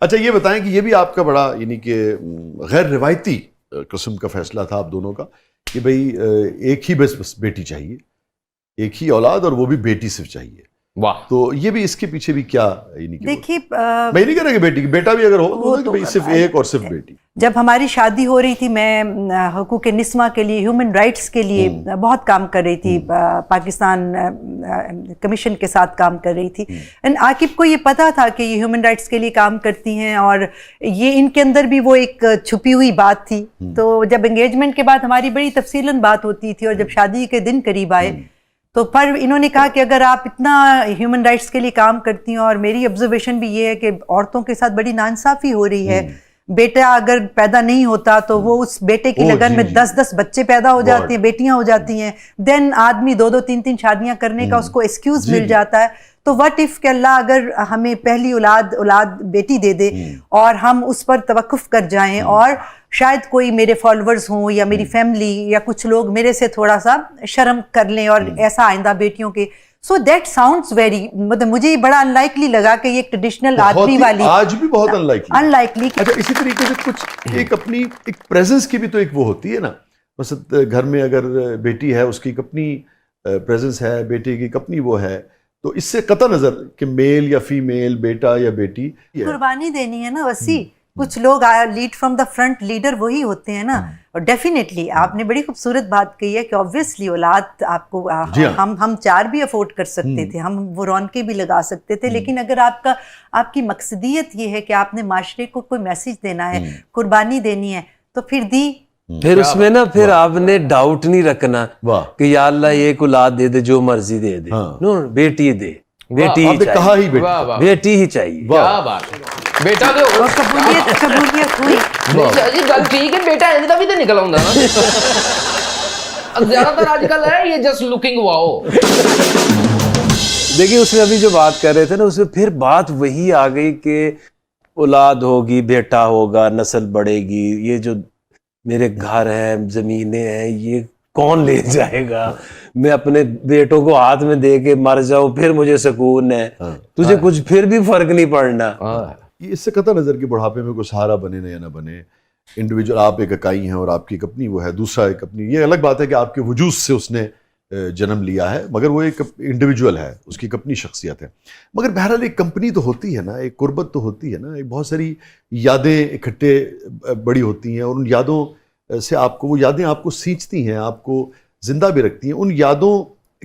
اچھا یہ بتائیں کہ یہ بھی آپ کا بڑا یعنی کہ غیر روایتی قسم کا فیصلہ تھا آپ دونوں کا کہ بھئی ایک ہی بس بیٹی چاہیے، ایک ہی اولاد اور وہ بھی بیٹی صرف چاہیے. واہ. تو یہ بھی اس کے پیچھے بھی کیا یعنی کہ دیکھیے میں نہیں کہہ رہا کہ بیٹی کی بیٹا بھی اگر ہو تو بھئی صرف ایک اور صرف بیٹی. جب ہماری شادی ہو رہی تھی میں حقوق نسواں کے لیے، ہیومن رائٹس کے لیے بہت کام کر رہی تھی، پاکستان کمیشن کے ساتھ کام کر رہی تھی. عاقب کو یہ پتا تھا کہ یہ ہیومن رائٹس کے لیے کام کرتی ہیں اور یہ ان کے اندر بھی وہ ایک چھپی ہوئی بات تھی. تو جب انگیجمنٹ کے بعد ہماری بڑی تفصیلاً بات ہوتی تھی اور جب شادی کے دن قریب آئے تو پر انہوں نے کہا کہ اگر آپ اتنا ہیومن رائٹس کے لیے کام کرتی ہیں، اور میری آبزرویشن بھی یہ ہے کہ عورتوں کے ساتھ بڑی ناانصافی ہو رہی ہے، بیٹا اگر پیدا نہیں ہوتا تو وہ اس بیٹے کی لگن میں 10 بچے پیدا ہو جاتے ہیں، بیٹیاں ہو جاتی ہیں، دین آدمی 2 3 شادیاں کرنے کا اس کو ایکسکیوز مل جاتا ہے. تو وٹ اف کہ اللہ اگر ہمیں پہلی اولاد بیٹی دے دے اور ہم اس پر توقف کر جائیں، اور شاید کوئی میرے فالوورز ہوں یا میری فیملی یا کچھ لوگ میرے سے تھوڑا سا شرم کر لیں اور ایسا آئندہ بیٹیوں کے. سو دیٹ ساؤنڈز ویری، مطلب مجھے یہ بڑا ان لائکلی لگا کہ یہ ایک ٹریڈیشنل آدمی والی، آج بھی بہت ان لائکلی. اچھا اسی طریقے سے کچھ ایک اپنی ایک پریزنس کی بھی تو ایک وہ ہوتی ہے نا. مثلا گھر میں اگر بیٹی ہے اس کی ایک اپنی پریزنس ہے، بیٹے کی ایک اپنی وہ ہے، تو اس سے قطع نظر کہ میل یا فیمیل، بیٹا یا بیٹی، قربانی دینی ہے نا وسیع. کچھ لوگ lead from the front, leader وہی ہوتے ہیں نا. اور ڈیفینیٹلی آپ نے بڑی خوبصورت بات کہی ہے کہ آبویسلی اولاد آپ کو ہم 4 بھی افورڈ کر سکتے تھے، ہم وہ رونقیں بھی لگا سکتے تھے، لیکن اگر آپ کی مقصدیت یہ ہے کہ آپ نے معاشرے کو کوئی میسج دینا ہے، قربانی دینی ہے، تو پھر دی. پھر اس میں نا پھر آپ نے ڈاؤٹ نہیں رکھنا کہ یا اللہ ایک اولاد دے دے جو مرضی دے دے، نو بیٹی دے، بیٹی ہی چاہیے، بیٹی ہی چاہیے. کیا بات ہے. بیٹا تو قبولیت ہوئی جی گل ٹھیک ہے، بیٹا انج دا بھی تے نکل آوندا نا. زیادہ تر آج کل ہے یہ جسٹ لکنگ واؤ. دیکھیے اس میں ابھی جو بات کر رہے تھے نا، اس میں پھر بات وہی آ گئی کہ اولاد ہوگی، بیٹا ہوگا، نسل بڑھے گی، یہ جو میرے گھر ہیں، زمینیں ہیں، یہ کون لے جائے گا؟ میں اپنے بیٹوں کو ہاتھ میں دے کے مر جاؤں پھر مجھے سکون ہے، تجھے کچھ پھر بھی فرق نہیں پڑنا. اس سے قطع نظر کہ بڑھاپے میں کوئی سہارا بنے نہ یا نہ بنے، انڈیویجول آپ ایک اکائی ہیں اور آپ کی ایک اپنی وہ ہے، دوسرا ایک اپنی. یہ الگ بات ہے کہ آپ کے وجود سے اس نے جنم لیا ہے، مگر وہ ایک انڈیویجول ہے، اس کی ایک اپنی شخصیت ہے. مگر بہرحال ایک کمپنی تو ہوتی ہے نا، ایک قربت تو ہوتی ہے نا، ایک بہت ساری یادیں اکٹھے بڑی ہوتی ہیں، اور ان یادوں سے آپ کو، وہ یادیں آپ کو سینچتی ہیں، آپ کو زندہ بھی رکھتی ہیں. ان یادوں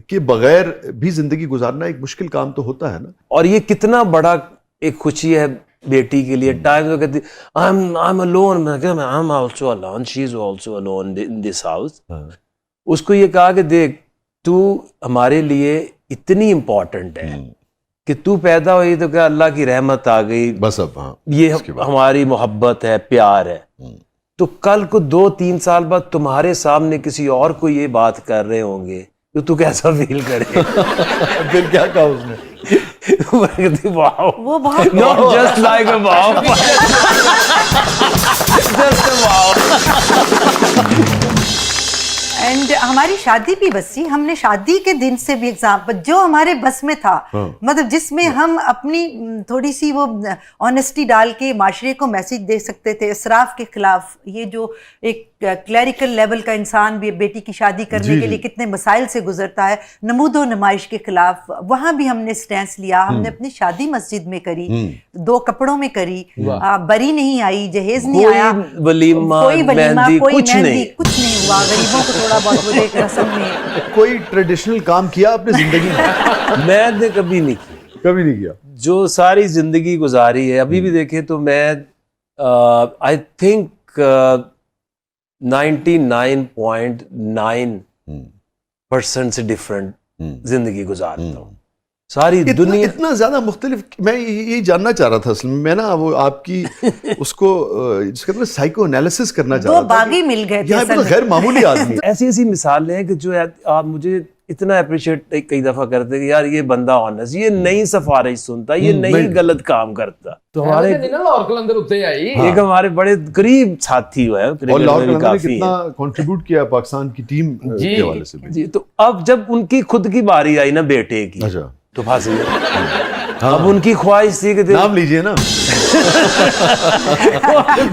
کے بغیر بھی زندگی گزارنا ایک مشکل کام تو ہوتا ہے نا. اور یہ کتنا بڑا ایک خوشی ہے بیٹی کے لیے. ٹائم تو کہتی I'm alone، I'm also alone، she is also alone in this house. اس کو یہ کہا کہ دیکھ تو ہمارے لیے اتنی امپورٹنٹ ہے کہ تو پیدا ہوئی تو کیا اللہ کی رحمت آ گئی، بس اب یہ ہماری محبت ہے، پیار ہے. تو کل کو 2-3 سال بعد تمہارے سامنے کسی اور کو یہ بات کر رہے ہوں گے تو کیسا فیل کرے؟ پھر کیا کہا اس نے؟ وہ بہت not just like a wow، just a wow. And ہماری شادی بھی بسی، ہم نے شادی کے دن سے بھی ایگزامپل جو ہمارے بس میں تھا، مطلب جس میں ہم اپنی تھوڑی سی وہ آنیسٹی ڈال کے معاشرے کو میسج دے سکتے تھے اسراف کے خلاف. یہ جو ایک کلیریکل لیول کا انسان بھی بیٹی کی شادی کرنے کے لیے کتنے مسائل سے گزرتا ہے، نمود و نمائش کے خلاف، وہاں بھی ہم نے سٹینس لیا. ہم نے اپنی شادی مسجد میں کری، 2 کپڑوں میں کری، بری نہیں آئی، جہیز نہیں آیا، کوئی ولیمہ، کوئی مہندی، کچھ نہیں ہوا. غریبوں کو تھوڑا بہت وہ ایک رسم میں. کوئی ٹریڈیشنل کام کیا اپنی زندگی میں؟ میں نے کبھی نہیں کیا. جو ساری زندگی گزاری ہے ابھی بھی دیکھیں تو میں آئی تھنک 99.9% سے ڈفرینٹ زندگی گزارتا ہوں. ساری دنیا اتنا زیادہ مختلف. میں یہی جاننا چاہ رہا تھا اصل میں نا، وہ آپ کی اس کو جس کا سائیکو انالیسس کرنا چاہ رہا تھا. 2 باغی مل گئے تھے، غیر معمولی آدمی. ایسی مثالیں ہیں کہ جو آپ مجھے اتنا اپریشیٹ کئی دفعہ کرتے کہ یار یہ بندہ آنیسٹ، یہ نہیں سفارش سنتا، یہ نہیں غلط کام کرتا. تو ہمارے ایک ہمارے بڑے قریب ساتھی ہوئے کتنا کنٹریبیوٹ کیا پاکستان کی ٹیم کے حوالے سے. جی تو اب جب ان کی خود کی باری آئی نا بیٹے کی تو پھنس گئے. اب ان کی خواہش تھی کہ نام لیجئے نا.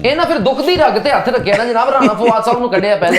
ਇਹ ਨਾ ਫਿਰ ਦੁੱਖ ਦੀ ਰਗ ਤੇ ਹੱਥ ਰੱਖਿਆ ਨਾ ਜਨਾਬ, ਰਾਣਾ ਫਵਾਦ ਸਾਹਿਬ ਨੂੰ ਕੱਢਿਆ ਪਹਿਲੇ।